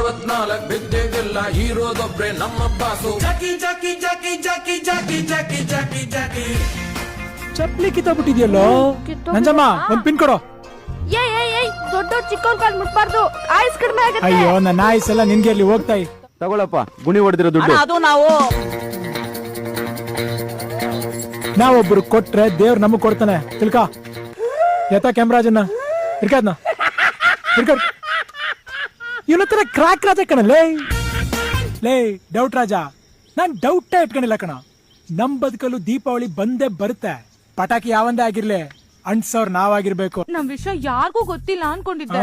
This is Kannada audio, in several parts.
24 ಬಿದ್ದೆಗೆಲ್ಲ ಹೀರೋದೊಬ್ರೆ ನಮ್ಮ ಬಾಸು. ಜಾಕಿ ಜಾಕಿ ಜಾಕಿ ಜಾಕಿ ಜಾಕಿ ಜಾಕಿ ಜಾಕಿ ಜಾಕಿ. ಚಪ್ಲಿ ಕಿತ್ತೋಗ್ಬಿಟ್ಟಿದ್ಯಲ್ಲೋ ನಂಜಮ್ಮ, ಒಂದ್ ಪಿನ್ ಕೊಡು. ದೊಡ್ಡ ಚಿಕ್ಕವ್ರ ಕಾಲ್ ಮುಟ್ಬಾರ್ದು, ಆಯ್ಸ್ ಕಡಿಮೆ ಆಗುತ್ತೆ. ಅಯ್ಯೋ ನನ್ನ ಆಯ್ಸ್ ಎಲ್ಲ ನಿನ್ಗೆ ಅಲ್ಲಿ ಹೋಗ್ತಾಯಿ. ತಗೊಳಪ್ಪ, ಗುಣಿ ಹೊಡೆದಿರೋ ದುಡ್ಡು. ಅದು ನಾವು ನಾವೊಬ್ರು ಕೊಟ್ರೆ ದೇವ್ರ ನಮಗ್ ಕೊಡ್ತಾನೆ ತಿಳ್ಕ. ಯಥ ಕ್ಯಾಮ್ರಾಜನ್ನ ಹಿಡ್ಕದ್ನ ಹಿಡ್ಕಡ್. ಇವನ ಹತ್ರ ಕ್ರಾಕ್ ರಾಜ ಕಣಲ್ಲೇ. ಲೇ ಡೌಟ್ ರಾಜ, ನಾನ್ ಡೌಟೇ ಇಟ್ಕೊಂಡಿಲ್ಲ ಕಣ. ನಮ್ ಬದುಕಲು ದೀಪಾವಳಿ ಬಂದೇ ಬರುತ್ತೆ. ಪಟಾಕಿ ಯಾವಂದೇ ಆಗಿರ್ಲಿ, ಅಂಟ್ಸವ್ರ ನಾವಾಗಿರ್ಬೇಕು. ನಮ್ ವಿಷಯ ಯಾರಿಗೂ ಗೊತ್ತಿಲ್ಲ ಅನ್ಕೊಂಡಿದ್ದೆ.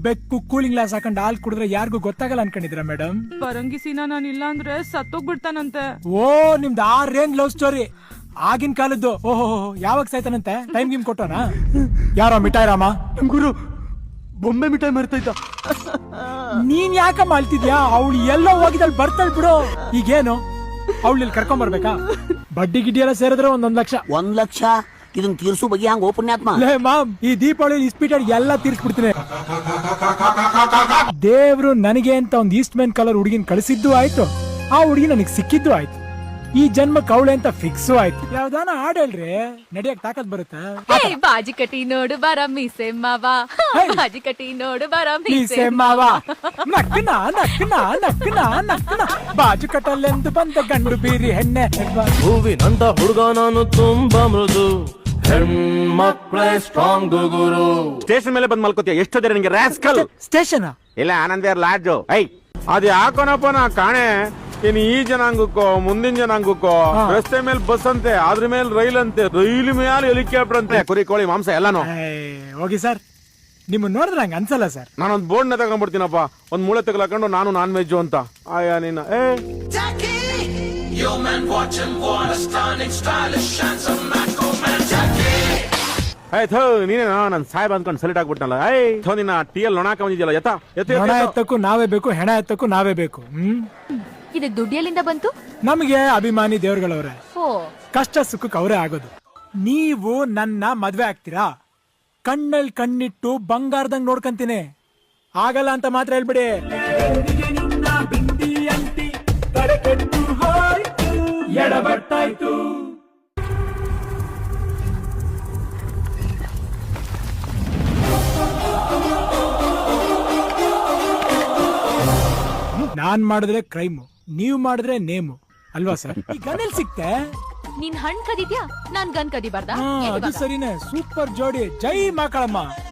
ಬೆಕ್ಕು ಕೂಲಿಂಗ್ ಗ್ಲಾಸ್ ಹಾಕೊಂಡ್ ಹಾಲ್ ಕುಡಿದ್ರೆ ಯಾರಿಗೂ ಗೊತ್ತಾಗಲ್ಲ ಅನ್ಕೊಂಡಿದ್ರ ಮೇಡಮ್? ಬರಂಗಿಸಿನ ನಾನು ಇಲ್ಲ ಅಂದ್ರೆ ಸತ್ತೋಗ್ಬಿಡ್ತಾನಂತೆ. ಓ, ನಿಮ್ದು 6 ರೇಂಜ್ ಲವ್ ಸ್ಟೋರಿ ಆಗಿನ ಕಾಲದ್ದು. ಓಹೋ, ಯಾವಾಗ ಸಾಯ್ತಾನಂತೆ? ಟೈಮ್ ಗಿಮ್ ಕೊಟ್ಟೋಣ? ಯಾರೋ ಮಿಠಾಯಿ ರಾಮ ಗುರು ಬೊಂಬೆ ಮಿಠಾಯಿ ಮರ್ತೈತ. ನೀನ್ ಯಾಕ ಮಾಡ್ತಿದ್ಯಾ? ಅವಳು ಎಲ್ಲೋ ಹೋಗಿದಲ್ಲಿ ಬರ್ತಾಳ್ ಬಿಡು. ಈಗೇನು ಅವಳು ಕರ್ಕೊಂಡ್ ಬರ್ಬೇಕಾ? ಬಡ್ಡಿ ಗಿಡ್ಡಿ ಎಲ್ಲ ಸೇರಿದ್ರೆ 1 ಲಕ್ಷ. 1 ಲಕ್ಷ ಇದನ್ ತೀರ್ಸು ಬಗ್ಗೆ ಹಂಗ ಪುಣ್ಯಾತ್ಮ. ಲೇ ಮಾಮ್, ಈ ದೀಪಾವಳಿ ಇಸ್ಪೀಟೆಡ್ ಎಲ್ಲ ತೀರ್ಸ್ಬಿಡ್ತೀನಿ. ದೇವ್ರು ನನಗೆ ಅಂತ ಒಂದ್ ಈಸ್ಟ್ ಮ್ಯಾನ್ ಕಲರ್ ಹುಡುಗಿನ ಕಳಿಸಿದ್ದು ಆಯ್ತು, ಆ ಹುಡುಗಿ ನನಗ್ ಸಿಕ್ಕಿದ್ದು ಆಯ್ತು. ಈ ಜನ್ಮ ಕವಳೆ ಅಂತ ಫಿಕ್ಸು ಆಯ್ತು. ಯಾವ್ದಾನ ಹಾಡ್ ಹೇಳ್ರಿ, ನಡಿಯಕ್ ತಾಕತ್ ಬರುತ್ತೆ. ಬಾಜಿ ಕಟಿ ನೋಡು ಬರ ಮೀಸೆ ಮಾವ, ಬಾಜಿ ಕಟಿ ನೋಡು ಬರ ಮೀಸೆ ಮಾವ. ನಕ್ಕನ ನಕ್ಕನ ನಕ್ಕನ ನಕ್ಕನ ಬಾಜು ಕಟ್ಟಲೆಂದು ಬಂದ ಗಂಡು ಬೀರಿ ಹೆಣ್ಣೆ. ಹೂವಿನಂತ ಹುಡುಗ ನಾನು ತುಂಬಾ ಮೃದು, ಹೆಣ್ಮಕ್ಳೇ ಸ್ಟ್ರಾಂಗ್ ಗುರು. ಸ್ಟೇಷನ್ ಮೇಲೆ ಬಂದ್ ಮಲ್ಕೋತಿಯ? ಎಷ್ಟು ಜನ ನಿಂಗೆ ರಾಸ್ಕಲ್? ಸ್ಟೇಷನ್ ಇಲ್ಲ, ಆನಂದ್ ಲಾಡ್ಜು. ಐ ಅದ್ ಯಾಕೋನಪ್ಪ ನಾ ಕಾಣೆ. ಇನ್ ಈ ಜನಾಂಗಕ್ಕೋ ಮುಂದಿನ ಜನಾಂಗಕ್ಕೋ ರಸ್ತೆ ಮೇಲೆ ಬಸ್ ಅಂತೆ, ಅದ್ರ ಮೇಲೆ ರೈಲ್ ಅಂತೆ, ರೈಲ್ ಮೇಲೆ ಹೆಲಿಕಾಪ್ಟರ್ ಅಂತೆ, ಕುರಿ ಕೋಳಿ ಮಾಂಸ ಎಲ್ಲಾನು. ಹೋಗಿ ಸರ್, ನಿಮ್ಮನ್ನ ನೋಡಿದ್ರೆ ಹಂಗ ಅನ್ಸಲ್ಲ ಸರ್. ನಾನೊಂದ್ ಬೋರ್ಡ್ ನ ತಗೊಂಡ್ಬಿಡ್ತೀನಪ್ಪ, ಒಂದ್ ಮೂಳೆ ತಗೊಳಕೊಂಡು ನಾನು ನಾನ್ ವೆಜ್ ಅಂತ. ಆಯಾ ನಿನ್ನ Yo man, watch him, what a stunning, stylish, handsome man, cool man, Jackie. ನೀನೇ ನನ್ ಸಾಹೇಬ್ ಅಂದ್ಕೊಂಡು ಸೆಲೆಕ್ಟ್ ಆಗ್ಬಿಟ್ಟನಲ್ಲ. ನಿನ್ನ ಟಿಎಲ್ ನೊಣಾಕ ಬಂದಿದ್ಯಲ್ಲ. ಹೆಣ ಎತ್ತಕ್ಕೂ ನಾವೇ ಬೇಕು, ಹೆಣ ಎತ್ತಕ್ಕೂ ನಾವೇ ಬೇಕು. ಇದು ದುಡ್ಡು ಎಲ್ಲಿಂದ ಬಂತು? ನಮಗೆ ಅಭಿಮಾನಿ ದೇವ್ರುಗಳವ್ರೆ, ಓ, ಕಷ್ಟ ಸುಖಕ್ಕೆ ಅವರೇ ಆಗೋದು. ನೀವು ನನ್ನ ಮದ್ವೆ ಆಗ್ತೀರಾ? ಕಣ್ಣಲ್ಲಿ ಕಣ್ಣಿಟ್ಟು ಬಂಗಾರದಂಗ್ ನೋಡ್ಕಂತೀನಿ. ಆಗಲ್ಲ ಅಂತ ಮಾತ್ರ ಹೇಳ್ಬಿಡಿ. ಎಡಬಟ್ಟಾಯ್ತು. ನಾನ್ ಮಾಡಿದ್ರೆ ಕ್ರೈಮು, ನೀವ್ ಮಾಡಿದ್ರೆ ನೇಮು ಅಲ್ವಾ ಸರ್? ಈ ಗನ್ ಸಿಕ್ತೆ? ನೀನ್ ಹಣ್ ಕದಿದ್ಯಾ, ನಾನ್ ಗನ್ ಕದಿಬಾರ್ದಾ? ಅದು ಸರಿನೇ. ಸೂಪರ್ ಜೋಡಿ. ಜೈ ಮಾಕಳಮ್ಮ.